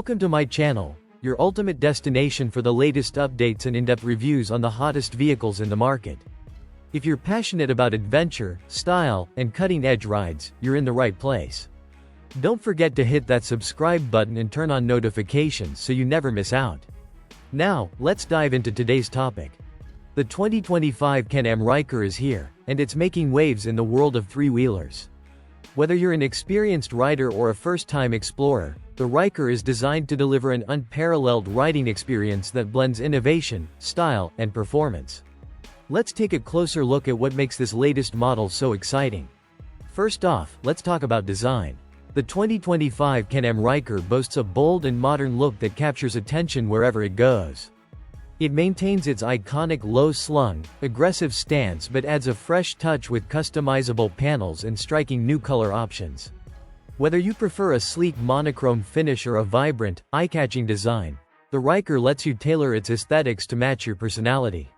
Welcome to my channel, your ultimate destination for the latest updates and in-depth reviews on the hottest vehicles in the market. If you're passionate about adventure, style, and cutting-edge rides, you're in the right place. Don't forget to hit that subscribe button and turn on notifications so you never miss out. Now, let's dive into today's topic. The 2025 Can-Am Ryker is here, and it's making waves in the world of three-wheelers. Whether you're an experienced rider or a first-time explorer, the Ryker is designed to deliver an unparalleled riding experience that blends innovation, style, and performance. Let's take a closer look at what makes this latest model so exciting. First off, let's talk about design. The 2025 Can-Am Ryker boasts a bold and modern look that captures attention wherever it goes. It maintains its iconic low-slung, aggressive stance but adds a fresh touch with customizable panels and striking new color options. Whether you prefer a sleek monochrome finish or a vibrant, eye-catching design, the Ryker lets you tailor its aesthetics to match your personality.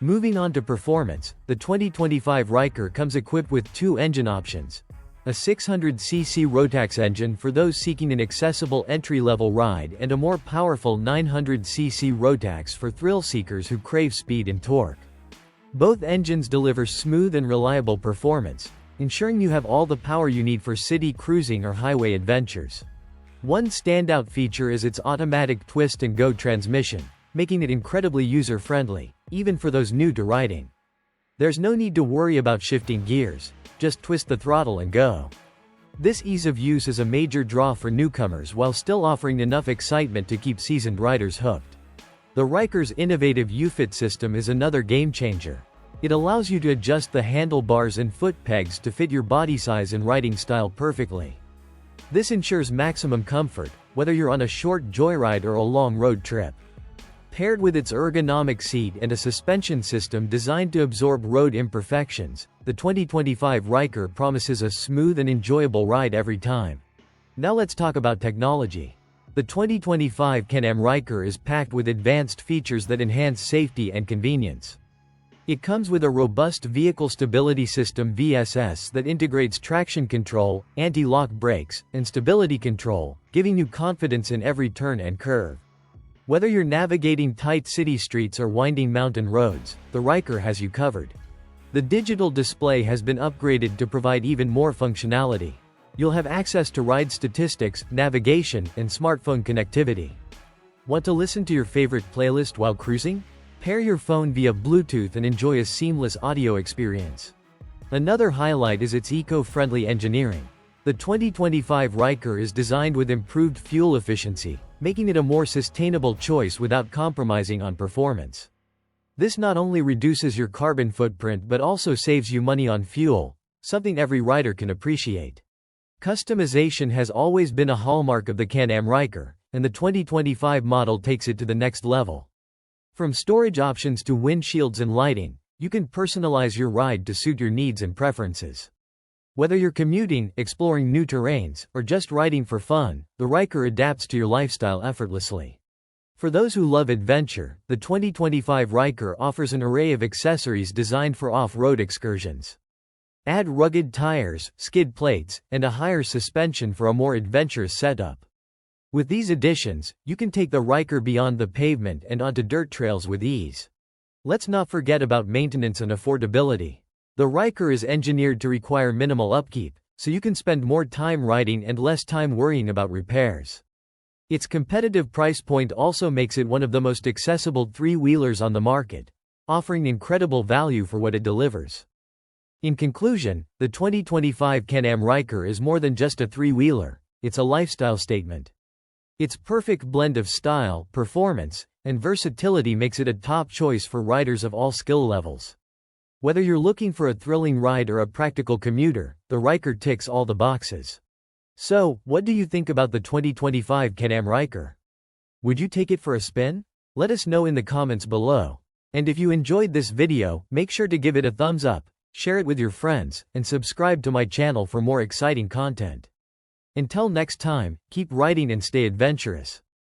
Moving on to performance, the 2025 Ryker comes equipped with two engine options. A 600cc Rotax engine for those seeking an accessible entry-level ride and a more powerful 900cc Rotax for thrill seekers who crave speed and torque. Both engines deliver smooth and reliable performance, ensuring you have all the power you need for city cruising or highway adventures. One standout feature is its automatic twist-and-go transmission, making it incredibly user-friendly, even for those new to riding. There's no need to worry about shifting gears. Just twist the throttle and go. This ease of use is a major draw for newcomers while still offering enough excitement to keep seasoned riders hooked. The Ryker's innovative U-Fit system is another game-changer. It allows you to adjust the handlebars and foot pegs to fit your body size and riding style perfectly. This ensures maximum comfort, whether you're on a short joyride or a long road trip. Paired with its ergonomic seat and a suspension system designed to absorb road imperfections, the 2025 Ryker promises a smooth and enjoyable ride every time. Now let's talk about technology. The 2025 Can-Am Ryker is packed with advanced features that enhance safety and convenience. It comes with a robust vehicle stability system (VSS) that integrates traction control, anti-lock brakes, and stability control, giving you confidence in every turn and curve. Whether you're navigating tight city streets or winding mountain roads, the Ryker has you covered. The digital display has been upgraded to provide even more functionality. You'll have access to ride statistics, navigation, and smartphone connectivity. Want to listen to your favorite playlist while cruising? Pair your phone via Bluetooth and enjoy a seamless audio experience. Another highlight is its eco-friendly engineering. The 2025 Ryker is designed with improved fuel efficiency, making it a more sustainable choice without compromising on performance. This not only reduces your carbon footprint but also saves you money on fuel, something every rider can appreciate. Customization has always been a hallmark of the Can-Am Ryker, and the 2025 model takes it to the next level. From storage options to windshields and lighting, you can personalize your ride to suit your needs and preferences. Whether you're commuting, exploring new terrains, or just riding for fun, the Ryker adapts to your lifestyle effortlessly. For those who love adventure, the 2025 Ryker offers an array of accessories designed for off-road excursions. Add rugged tires, skid plates, and a higher suspension for a more adventurous setup. With these additions, you can take the Ryker beyond the pavement and onto dirt trails with ease. Let's not forget about maintenance and affordability. The Ryker is engineered to require minimal upkeep, so you can spend more time riding and less time worrying about repairs. Its competitive price point also makes it one of the most accessible three-wheelers on the market, offering incredible value for what it delivers. In conclusion, the 2025 Can-Am Ryker is more than just a three-wheeler, it's a lifestyle statement. Its perfect blend of style, performance, and versatility makes it a top choice for riders of all skill levels. Whether you're looking for a thrilling ride or a practical commuter, the Ryker ticks all the boxes. So, what do you think about the 2025 Can-Am Ryker? Would you take it for a spin? Let us know in the comments below. And if you enjoyed this video, make sure to give it a thumbs up, share it with your friends, and subscribe to my channel for more exciting content. Until next time, keep riding and stay adventurous.